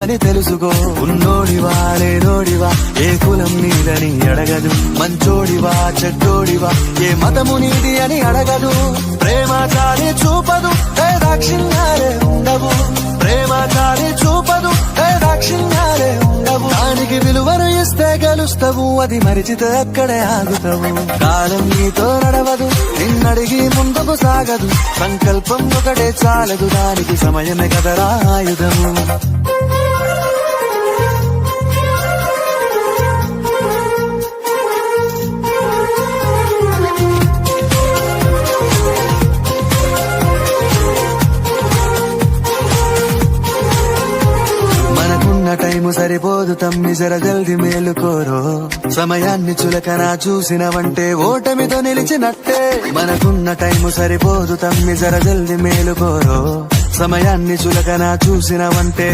అని తెలుసుకో. ఉన్నోడివా లేనోడివా ఏ కులం నీదని అడగదు. మంచోడివా చెడ్డోడివా ఏ మతము నీది అని అడగదు. ప్రేమ చాలి చూపదు దాక్షిణ్యాలే ఉండవు. ప్రేమ చాలి చూపదు దాక్షిణ్యాలే ఉండవు. దానికి విలువను ఇస్తే గెలుస్తావు, అది మరిచితే అక్కడే ఆగుతావు. కాలం నీతో నడవదు, నిన్నడిగి ముందుకు సాగదు. సంకల్పం ఒకటే చాలదు, దానికి సమయమే కదరా ఆయుధము. టైము సరిపోదు తమ్మి, జర జల్ది మేలుకోరో. సమయాన్ని చులకన చూసినవంటే ఓటమితో నిలిచినట్టే. మనకున్న టైము సరిపోదు తమ్మి, జర జల్ది మేలుకోరో. సమయాన్ని చులకన చూసినవంటే